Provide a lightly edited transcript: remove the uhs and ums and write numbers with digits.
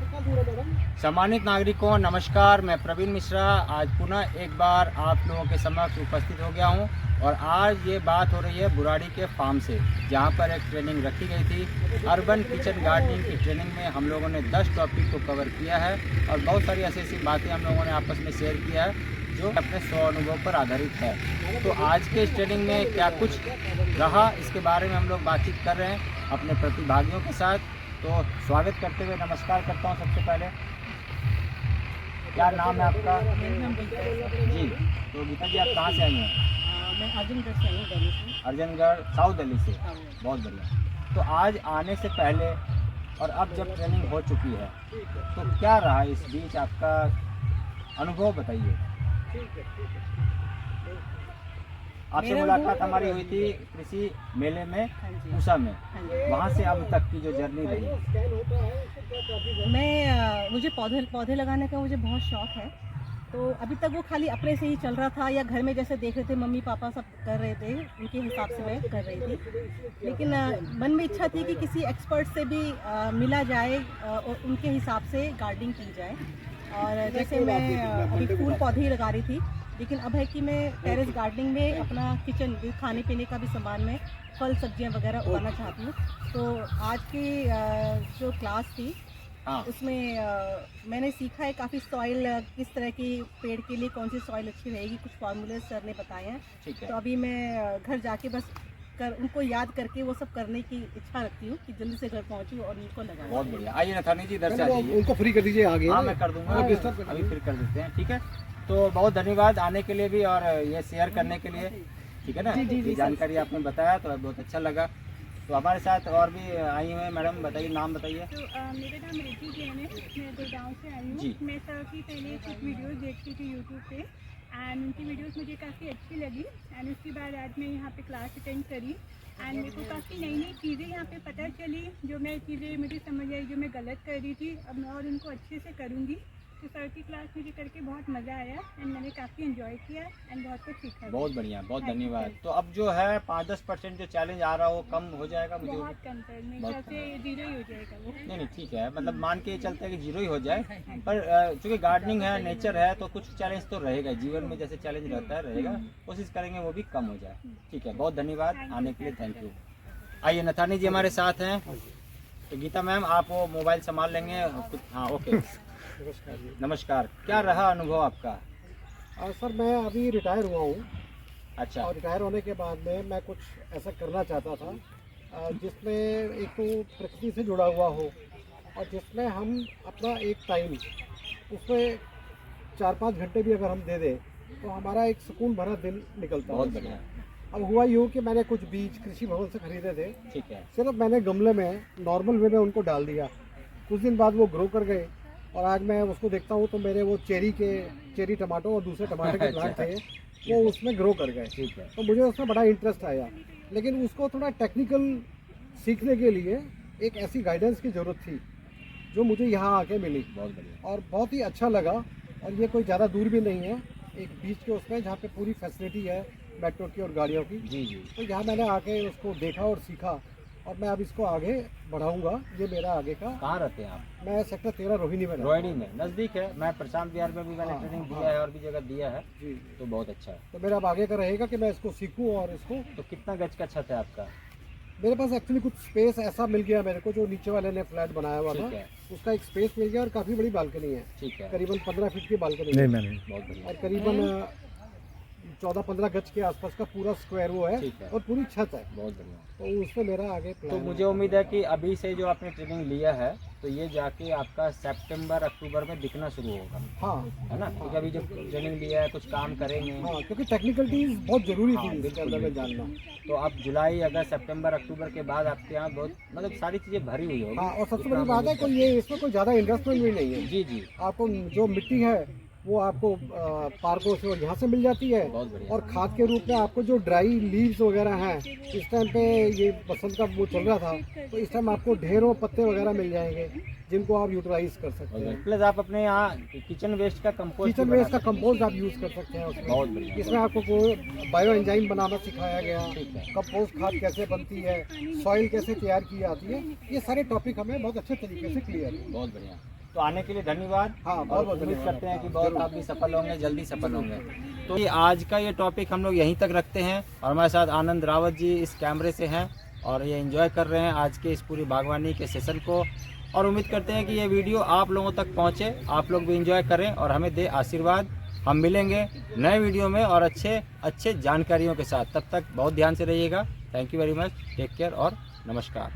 सम्मानित नागरिकों नमस्कार, मैं प्रवीण मिश्रा आज पुनः एक बार आप लोगों के समक्ष उपस्थित हो गया हूं और आज ये बात हो रही है बुराड़ी के फार्म से, जहां पर एक ट्रेनिंग रखी गई थी। अर्बन किचन गार्डनिंग की ट्रेनिंग में हम लोगों ने 10 टॉपिक को कवर किया है और बहुत सारी ऐसी बातें हम लोगों ने आपस में शेयर किया है जो अपने स्व अनुभव पर आधारित है। तो आज के इस ट्रेनिंग में क्या कुछ रहा, इसके बारे में हम लोग बातचीत कर रहे हैं अपने प्रतिभागियों के साथ। तो स्वागत करते हुए नमस्कार करता हूं सबसे पहले। क्या नाम है आपका? जी, तो गीता जी आप कहाँ से आई हैं? मैं अर्जनगढ़ से आई हूँ, दिल्ली से। अर्जनगढ़, साउथ दिल्ली से। बहुत बढ़िया। तो आज आने से पहले और अब जब ट्रेनिंग हो चुकी है तो क्या रहा इस बीच आपका अनुभव बताइए। आपसे मुलाकात हमारी हुई थी कृषि मेले में पूसा में, वहाँ से अब तक की जो जर्नी रही। मुझे पौधे लगाने का मुझे बहुत शौक है। तो अभी तक वो खाली अपने से ही चल रहा था या घर में जैसे देख रहे थे मम्मी पापा सब कर रहे थे उनके हिसाब से मैं कर रही थी। लेकिन मन में इच्छा थी कि किसी एक्सपर्ट से भी मिला जाए और उनके हिसाब से गार्डनिंग की जाए। और जैसे मैं अभी फूल पौधे ही लगा रही थी, लेकिन अब है कि मैं टेरेस गार्डनिंग में अपना किचन खाने पीने का भी सामान में फल सब्जियां वगैरह उगाना चाहती हूँ। तो आज की जो क्लास थी उसमें मैंने सीखा है काफ़ी सॉइल किस तरह की पेड़ के लिए कौन सी सॉइल अच्छी रहेगी, कुछ फार्मूले सर ने बताए हैं। तो अभी मैं घर जाके बस उनको याद करके वो सब करने की इच्छा रखती हूँ कि जल्दी से घर पहुँचूँ और उनको लगाऊँ। बहुत बढ़िया। आइए नथानी जी इधर से आइए, उनको फ्री कर दीजिए आगे। हाँ मैं कर दूँगा, अभी फ्री कर देते हैं। ठीक है, तो बहुत धन्यवाद आने के लिए भी और ये शेयर करने के लिए। ठीक है ना, ये जानकारी आपने बताया तो बहुत अच्छा लगा। तो हमारे साथ और भी आई हुए हैं मैडम, बताइए नाम बताइए। तो मेरा नाम रिद्धि जैन है, मैं गुड़गांव से आई हूँ। मैं सर की पहले कुछ वीडियोस देखती थी यूट्यूब पे एंड उनकी वीडियोस मुझे काफ़ी अच्छी लगी एंड उसके बाद आज मैं यहाँ पे क्लास अटेंड करी एंड मेरे को काफ़ी नई नई चीज़ें यहाँ पे पता चली। जो मैं चीज़ें मुझे समझ आई जो मैं गलत कर रही थी, अब मैं और उनको अच्छे से करूँगी। तो सर की क्लास मुझे करके बहुत मज़ा आया एंड मैंने काफ़ी एंजॉय किया एंड बहुत कुछ सीखा। बहुत बढ़िया, बहुत धन्यवाद। तो अब जो है 5-10% जो चैलेंज आ रहा है वो कम हो जाएगा मुझे? बहुत कम सर, मेरे ख्याल से 0 ही हो जाएगा वो। नहीं ठीक है, मतलब मान के चलते हैं कि 0 ही हो जाए, पर चूँकि गार्डनिंग है, नेचर है, तो कुछ चैलेंज तो रहेगा जीवन में, जैसे चैलेंज रहता है रहेगा, कोशिश करेंगे वो भी कम हो जाए। ठीक है, बहुत धन्यवाद आने के लिए, थैंक यू। आइए नथानी जी हमारे साथ हैं। तो गीता मैम आप वो मोबाइल संभाल लेंगे? हाँ ओके। नमस्कार, क्या रहा अनुभव आपका? सर मैं अभी रिटायर हुआ हूँ। अच्छा। और रिटायर होने के बाद में मैं कुछ ऐसा करना चाहता था जिसमें एक तो प्रकृति से जुड़ा हुआ हो और जिसमें हम अपना एक टाइम उसमें 4-5 घंटे भी अगर हम दे दें तो हमारा एक सुकून भरा दिन निकलता है। बहुत बढ़िया। अब हुआ यूँ कि मैंने कुछ बीज कृषि भवन से खरीदे थे। ठीक है। सिर्फ मैंने गमले में नॉर्मल वे में उनको डाल दिया, कुछ दिन बाद वो ग्रो कर गए और आज मैं उसको देखता हूँ तो मेरे वो चेरी टमाटो और दूसरे टमाटर के प्लांट थे वो उसमें ग्रो कर गए। ठीक है। तो मुझे उसमें बड़ा इंटरेस्ट आया, लेकिन उसको थोड़ा टेक्निकल सीखने के लिए एक ऐसी गाइडेंस की ज़रूरत थी जो मुझे यहाँ आके मिली। बहुत बढ़िया और बहुत ही अच्छा लगा। और ये कोई ज़्यादा दूर भी नहीं है, एक बीच के उसमें जहाँ पे पूरी फैसिलिटी है मेट्रो की और गाड़ियों की। जी। तो यहाँ मैंने आके उसको देखा और सीखा और मैं अब इसको आगे बढ़ाऊंगा। ये मेरा आगे का। कहाँ रहते हैं आप? मैं सेक्टर 13 रोहिणी में रहता हूँ। रोहिणी में, नज़दीक है। मैं प्रशांत विहार में भी मैंने ट्रेनिंग दिया है और भी जगह दिया है जी। तो बहुत अच्छा है। तो मेरा अब आगे का रहेगा कि मैं इसको सीखूं और इसको। तो कितना गज का छत है आपका? मेरे पास एक्चुअली कुछ स्पेस ऐसा मिल गया मेरे को, जो नीचे वाले ने फ्लैट बनाया हुआ था, उसका एक स्पेस मिल गया और काफ़ी बड़ी बालकनी है। ठीक है। करीबन 15 फीट की बालकनी है। बहुत बढ़िया। और करीबन 14-15 गज के आसपास का पूरा स्क्वायर वो है और पूरी छत है। बहुत बढ़िया। तो उसमें मेरा आगे तो प्लान मुझे उम्मीद है कि अभी से जो आपने ट्रेनिंग लिया है तो ये जाके आपका सितंबर अक्टूबर में दिखना शुरू होगा। हाँ है ना, क्योंकि अभी जब ट्रेनिंग लिया है कुछ काम करेंगे। हाँ, क्योंकि टेक्निकलिटीज बहुत जरूरी थी इसके अंदर में जानना। तो अब जुलाई अगस्त सितंबर अक्टूबर के बाद आपके यहाँ बहुत मतलब सारी चीज़ें भरी हुई होगी। हाँ, और सबसे बड़ी बात है कोई ये इसमें कोई ज़्यादा इन्वेस्टमेंट भी नहीं है। जी। आपको जो मिट्टी है वो आपको पार्कों से और यहाँ से मिल जाती है। और खाद के रूप में आपको जो ड्राई लीव्स वगैरह हैं, इस टाइम पे ये बसंत का वो चल रहा था तो इस टाइम आपको ढेरों पत्ते वगैरह मिल जाएंगे जिनको आप यूटिलाइज कर सकते हैं। प्लस आप अपने यहाँ किचन वेस्ट का कंपोस्ट आप यूज़ कर सकते हैं उसमें। इसमें आपको बायो एंजाइम बनाना सिखाया गया, कंपोस्ट खाद कैसे बनती है, सॉइल कैसे तैयार की जाती है, ये सारे टॉपिक हमें बहुत अच्छे तरीके से क्लियर है। बहुत बढ़िया। तो आने के लिए धन्यवाद। हाँ, और बहुत बहुत उम्मीद धन्यवाद। करते हैं कि बहुत आप भी सफल होंगे, जल्दी सफल होंगे। तो ये आज का ये टॉपिक हम लोग यहीं तक रखते हैं और हमारे साथ आनंद रावत जी इस कैमरे से हैं और ये एंजॉय कर रहे हैं आज के इस पूरी बागवानी के सेशन को। और उम्मीद करते हैं कि ये वीडियो आप लोगों तक पहुँचे, आप लोग भी एंजॉय करें और हमें दे आशीर्वाद। हम मिलेंगे नए वीडियो में और अच्छे जानकारियों के साथ। तब तक बहुत ध्यान से रहिएगा। Thank you very much, take care और नमस्कार।